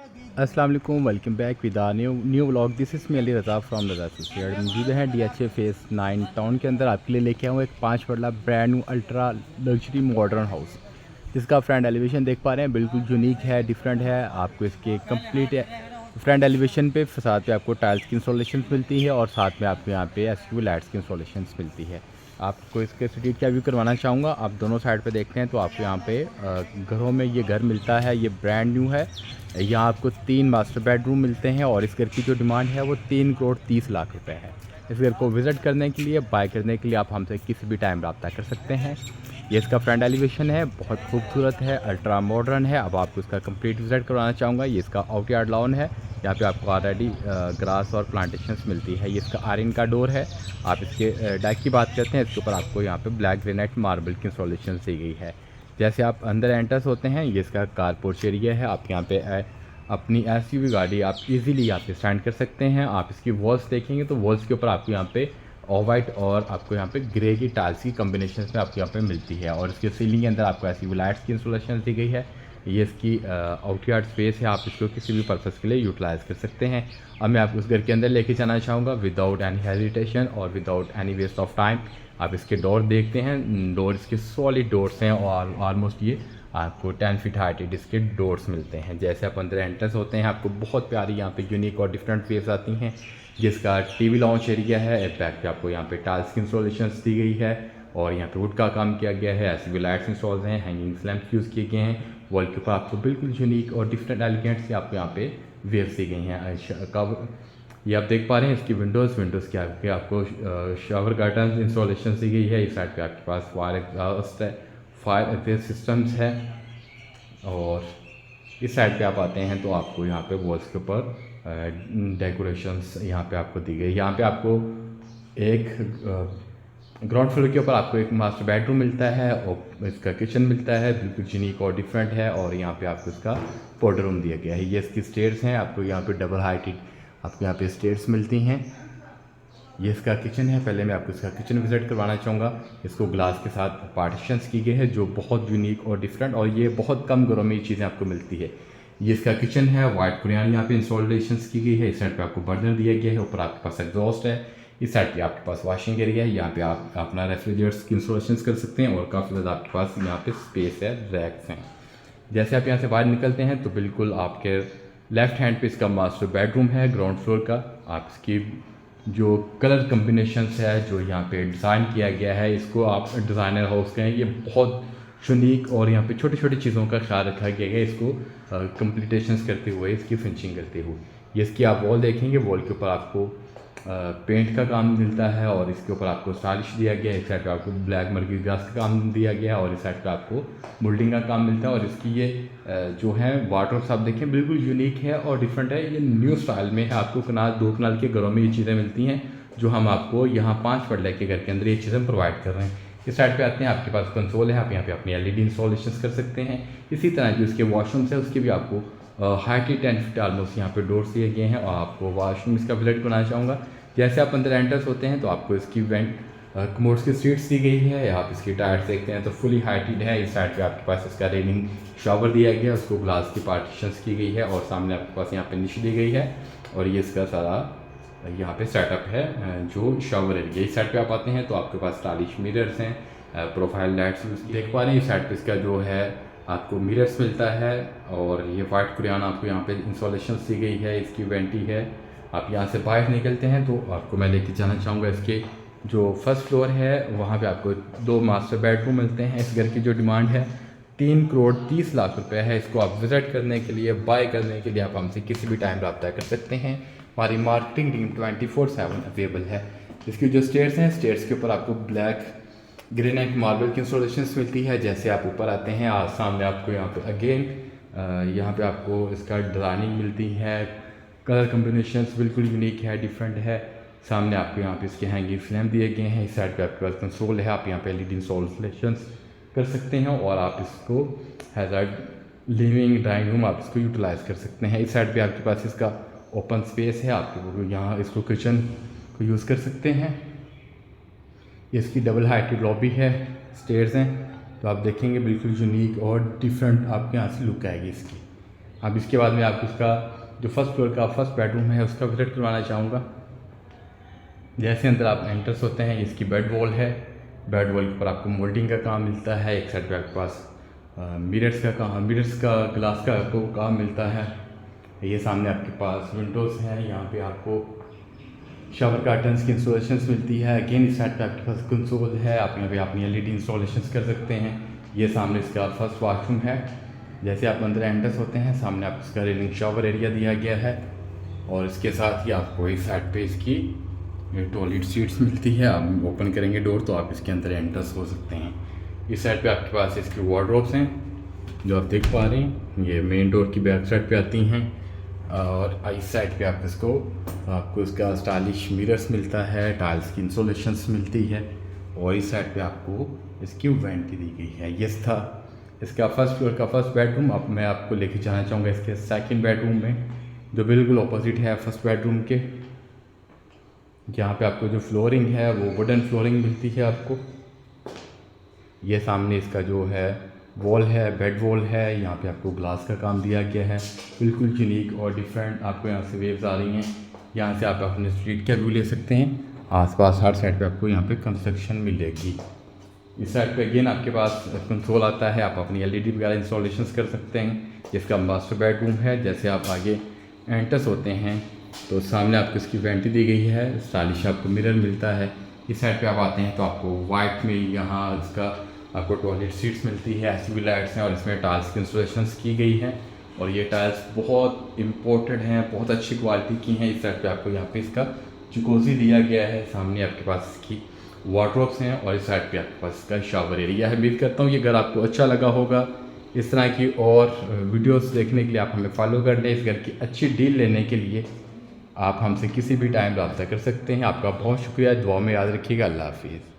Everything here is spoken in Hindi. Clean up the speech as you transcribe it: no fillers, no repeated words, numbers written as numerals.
अस्सलाम वालेकुम, welcome back with new vlog. This is me Ali Raza from Raza associate. मौजूद है DHA फेस 9 टाउन के अंदर। आपके लिए लेके आऊँ एक 5 मरला brand new ultra luxury modern house, जिसका फ्रंट एलिवेशन देख पा रहे हैं, बिल्कुल यूनिक है, डिफरेंट है। आपको इसके कंप्लीट फ्रंट एलिवेशन पे फसाद पे आपको टाइल्स की इंस्टॉलेशन मिलती है और साथ में आपको यहाँ पे एसक्यू लाइट्स की इंस्टॉलेशन मिलती है। आपको इसके स्ट्रीट का व्यू करवाना चाहूँगा। आप दोनों साइड पे देखते हैं तो आपको यहाँ पे घरों में ये घर मिलता है, ये ब्रांड न्यू है। यहाँ आपको 3 मास्टर बेडरूम मिलते हैं और इस घर की जो डिमांड है वो 3 करोड़ 30 लाख रुपए है। इस घर को विज़िट करने के लिए, बाय करने के लिए आप हमसे किसी भी टाइम रब्ता कर सकते हैं। ये इसका फ्रंट एलिवेशन है, बहुत खूबसूरत है, अल्ट्रा मॉडर्न है। अब आपको इसका कंप्लीट विज़िट करवाना चाहूँगा। ये इसका आउट यार्ड लॉन है, यहाँ पे आपको ऑलरेडी ग्रास और प्लांटेशंस मिलती है। ये इसका आयरन का डोर है। आप इसके डेक की बात करते हैं, इसके ऊपर आपको यहाँ पे ब्लैक ग्रेनाइट मार्बल की इंस्टॉलेशन दी गई है। जैसे आप अंदर एंटर्स होते हैं, ये इसका कारपोर्च एरिया है। आप यहाँ पे अपनी एसयूवी गाड़ी आप इजीली यहाँ पे स्टैंड कर सकते हैं। आप इसकी वॉल्स देखेंगे तो वॉल्स के ऊपर आपको यहाँ पे ऑफ वाइट और आपको यहाँ पे ग्रे की टाइल्स की कॉम्बिनेशन में आपको यहाँ पे मिलती है। और इसके सीलिंग के अंदर आपको एसयूवी लाइट्स की इंस्टॉलेशन दी गई है। ये इसकी आउटयार्ड स्पेस है, आप इसको किसी भी पर्पज़ के लिए यूटिलाइज़ कर सकते हैं। अब मैं आपको उस घर के अंदर लेके जाना चाहूँगा विदाउट एनी हेजिटेशन और without any waste of time. आप इसके डोर देखते हैं, डोर इसके सॉलिड डोर्स हैं और ऑलमोस्ट ये आपको 10 फीट हाइटेड इसके डोर्स मिलते हैं। जैसे आप अंदर एंट्रेंस होते हैं, आपको बहुत प्यारी यहाँ पे यूनिक और डिफरेंट वेव्स आती हैं। जिसका टीवी लॉन्च एरिया है, बैक पे आपको यहाँ पे टाइल्स की इंस्टॉलेशन दी गई है और यहाँ पे वुड का काम किया गया है। ऐसे भी लाइट्स इंस्टॉल हैं, हैंगिंग लैंप्स यूज़ किए गए हैं। वॉल के ऊपर आपको बिल्कुल यूनिक और डिफरेंट एलिगेंट से आपको यहाँ पे वेव्स दी गई हैं। कब ये आप देख पा रहे हैं, इसकी विंडोज़ के आगे आपको शावर कर्टन इंस्टॉलेशन दी गई है। इस साइड पे आपके पास फायर एग्जॉस्ट है, फायर एग्जॉस्ट सिस्टम्स है। और इस साइड पे आप आते हैं तो आपको यहाँ पे वॉल्स के ऊपर डेकोरेशंस यहाँ पे आपको दी गई। यहाँ पे आपको एक ग्राउंड फ्लोर के ऊपर आपको एक मास्टर बेडरूम मिलता है और इसका किचन मिलता है, बिल्कुल यूनिक और डिफरेंट है। और यहाँ पे आपको इसका पाउडर रूम दिया गया है। ये इसकी स्टेयर्स हैं, आपको यहाँ पे डबल हाइटेड आपको यहाँ पे स्टेयर्स मिलती हैं। ये इसका किचन है। पहले मैं आपको इसका किचन विज़िट करवाना चाहूँगा। इसको ग्लास के साथ पार्टीशंस की गई है जो बहुत यूनिक और डिफरेंट, और ये बहुत कम घरों में ये चीज़ें आपको मिलती है। ये इसका किचन है, वाइट कुरियान यहाँ पे इंस्टॉलेशन की गई है। इस साइड पे आपको बर्नर दिया गया है, ऊपर आपके पास एग्जॉस्ट है। इस साइड पे आपके पास वॉशिंग एरिया है, यहाँ पे आप अपना रेफ्रिजरेटर्स की इंस्टॉलेशन कर सकते हैं और काफ़ी ज़्यादा आपके पास यहाँ पे स्पेस है, रैक्स हैं। जैसे आप यहाँ से बाहर निकलते हैं तो बिल्कुल आपके लेफ्ट हैंड पे इसका मास्टर बेडरूम है ग्राउंड फ्लोर का। आप इसकी जो कलर कम्बिनेशंस है, जो यहाँ पे डिज़ाइन किया गया है, इसको आप डिज़ाइनर हाउस कहें। ये बहुत यूनिक और यहाँ पे छोटी छोटी चीज़ों का ख्याल रखा गया है, इसको कंप्लीटेशंस करते हुए, इसकी फिनिशिंग करते हुए। ये इसकी आप वॉल देखेंगे, वॉल के ऊपर आपको पेंट का काम मिलता है और इसके ऊपर आपको स्टाइलिश दिया गया है। इस साइड पे आपको ब्लैक मर्गी ग्रास का काम दिया गया है और इस साइड पे आपको मोल्डिंग का काम मिलता है। और इसकी ये जो है वार्डरोब्स आप देखें बिल्कुल यूनिक है और डिफरेंट है। ये न्यू स्टाइल में है। आपको कनाल 2 कनाल के घरों में ये चीज़ें मिलती हैं जो हम आपको यहाँ 5 मरले के घर के अंदर ये चीज़ें प्रोवाइड कर रहे हैं। इस साइड पे आते हैं, आपके पास कंसोल है, आप यहाँ पे अपनी LED इंस्टॉलेशन कर सकते हैं। इसी तरह जो इसके वॉशरूम्स है उसके भी आपको हार्डली 10 फीट ऑलमोस्ट यहाँ पे डोर्स दिए गए हैं। और आपको वॉशरूम इसका विजिट बनाना चाहूँगा। जैसे आप अंदर एंटर्स होते हैं तो आपको इसकी वेंट कमोड्स की सीट्स दी गई है। आप इसकी टायर्स देखते हैं तो फुली हाइटेड है। इस साइड पे आपके पास इसका रेनिंग शॉवर दिया गया है, उसको ग्लास की पार्टीशंस की गई है और सामने आपके पास यहाँ पे निश दी गई है। और ये इसका सारा यहाँ पे सेटअप है जो शॉवर एरिया। इस साइड पे आप आते हैं तो आपके पास स्टाइलिश मिरर्स हैं, प्रोफाइल लाइट्स देख पा रहे हैं। इस साइड पे इसका जो है आपको मिरर्स मिलता है और ये वाइट कुरियान आपको यहाँ पे इंस्टॉलेशन दी गई है। इसकी वेंटी है। आप यहाँ से बाहर निकलते हैं तो आपको मैं लेके जाना चाहूँगा इसके जो फर्स्ट फ्लोर है, वहाँ पे आपको 2 मास्टर बेडरूम मिलते हैं। इस घर की जो डिमांड है 3 करोड़ 30 लाख रुपए है। इसको आप विज़िट करने के लिए, बाय करने के लिए आप हमसे किसी भी टाइम रब्ता कर सकते हैं। हमारी मार्केटिंग टीम 24/7 अवेलेबल है। इसकी जो स्टेयर्स हैं, स्टेयर्स के ऊपर आपको ब्लैक ग्रेनाइट मार्बल की इंस्टॉलेशन मिलती है। जैसे आप ऊपर आते हैं, आज सामने आपको यहाँ पे अगेन यहाँ पे आपको इसका डिज़ाइनिंग मिलती है। कलर कम्बिनेशंस बिल्कुल यूनिक है, डिफरेंट है। सामने आपको यहाँ पे इसके हैंगिंग फ्लेम दिए गए हैं। इस साइड पे आपके पास कंसोल है, आप यहाँ पे LED इंस्टॉलेशन कर सकते हैं और आप इसको as a living dining room आप इसको यूटिलाइज़ कर सकते हैं। इस साइड पे आपके पास इसका ओपन स्पेस है, आप यहाँ इसको किचन को यूज़ कर सकते हैं। इसकी डबल हाइटेड लॉबी है, स्टेयर्स हैं, तो आप देखेंगे बिल्कुल यूनिक और डिफरेंट आपके यहाँ से लुक आएगी इसकी। अब इसके बाद में आपको इसका जो फर्स्ट फ्लोर का फर्स्ट बेडरूम है उसका विजिट करवाना चाहूँगा। जैसे अंदर आप एंटर्स होते हैं, इसकी बेड वॉल है। बेड वॉल के ऊपर आपको मोल्डिंग का काम मिलता है। एक साइड पे आपके पास मिरर्स का ग्लास का आपको काम मिलता है। ये सामने आपके पास विंडोज़ हैं, यहाँ पे आपको शावर कर्टन्स की इंस्टॉलेशंस मिलती है। अगेन इस साइड पे आपके पास कंसोल है, आप यहाँ पे अपनी LED इंस्टॉलेशंस कर सकते हैं। ये सामने इसका फर्स्ट वॉशरूम है। जैसे आप अंदर एंटर्स होते हैं, सामने आपको इसका रेलिंग शावर एरिया दिया गया है और इसके साथ ही आपको इस साइड पे इसकी टॉयलेट सीट्स मिलती है। आप ओपन करेंगे डोर तो आप इसके अंदर एंटर्स हो सकते हैं। इस साइड पे आपके पास इसकी वार्डरोब्स हैं जो आप देख पा रहे हैं, ये मेन डोर की बैक साइड पे आती हैं। और इस साइड पे आपको इसका स्टाइलिश मिरर्स मिलता है, टाइल्स की इंस्टॉलेशंस मिलती है और इस साइड पे आपको इसकी वेंटी दी गई है। ये था इसका फर्स्ट फ्लोर का फर्स्ट बेडरूम। अब मैं आपको लेके जाना चाहूँगा इसके सेकंड बेडरूम में, जो बिल्कुल ऑपोजिट है फर्स्ट बेडरूम के। यहाँ पे आपको जो फ्लोरिंग है वो वुडन फ्लोरिंग मिलती है आपको। ये सामने इसका जो है वॉल है, बेड वॉल है, यहाँ पे आपको ग्लास का काम दिया गया है, बिल्कुल यूनिक और डिफरेंट। आपको यहाँ से वेव्स आ रही हैं, यहाँ से आप अपने स्ट्रीट का व्यू ले सकते हैं। आसपास हर साइड पे आपको यहाँ पे कंस्ट्रक्शन मिलेगी। इस साइड पे अगेन आपके पास कंसोल आता है, आप अपनी LED वगैरह इंस्टॉलेशंस कर सकते हैं। जिसका मास्टर बेडरूम है। जैसे आप आगे एंटर्स होते हैं तो सामने आपको इसकी वेंटी दी गई है, स्टाइलिश आपको मिरर मिलता है। इस साइड पे आप आते हैं तो आपको वाइट में यहाँ इसका आपको टॉयलेट सीट्स मिलती है, SUV लाइट्स हैं और इसमें टाइल्स की इंस्टॉलेशंस की गई हैं और ये टाइल्स बहुत इम्पोर्टेड हैं, बहुत अच्छी क्वालिटी की हैं। इस साइड पे आपको यहाँ पे इसका जकूज़ी दिया गया है, सामने आपके पास इसकी वार्डरोब्स हैं और इस साइड पे आपके पास इसका शावर एरिया है। उम्मीद करता हूँ ये घर आपको अच्छा लगा होगा। इस तरह की और वीडियोस देखने के लिए आप हमें फॉलो कर लें। इस घर की अच्छी डील लेने के लिए आप हमसे किसी भी टाइम रब्ता कर सकते हैं। आपका बहुत शुक्रिया, दुआ में याद रखिएगा। अल्लाह हाफिज़।